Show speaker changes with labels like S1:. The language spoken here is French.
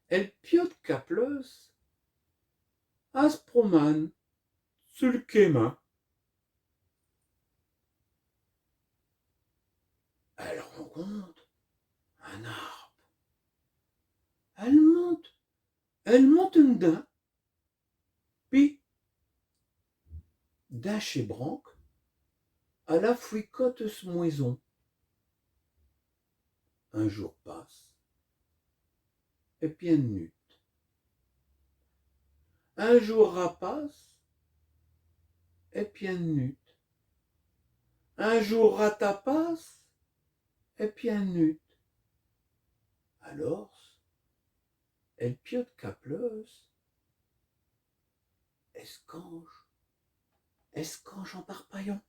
S1: El piot capleus as proman sur le quema. Elle rencontre un arbre. Elle monte un dain, puis d'un chez branque, à la fouicotte moison. Un jour passe, et bien nut. Un jour rapace, et bien nut. Un jour ratapace, et bien nut. Alors, elle piote capleuse, escange en parpaillon.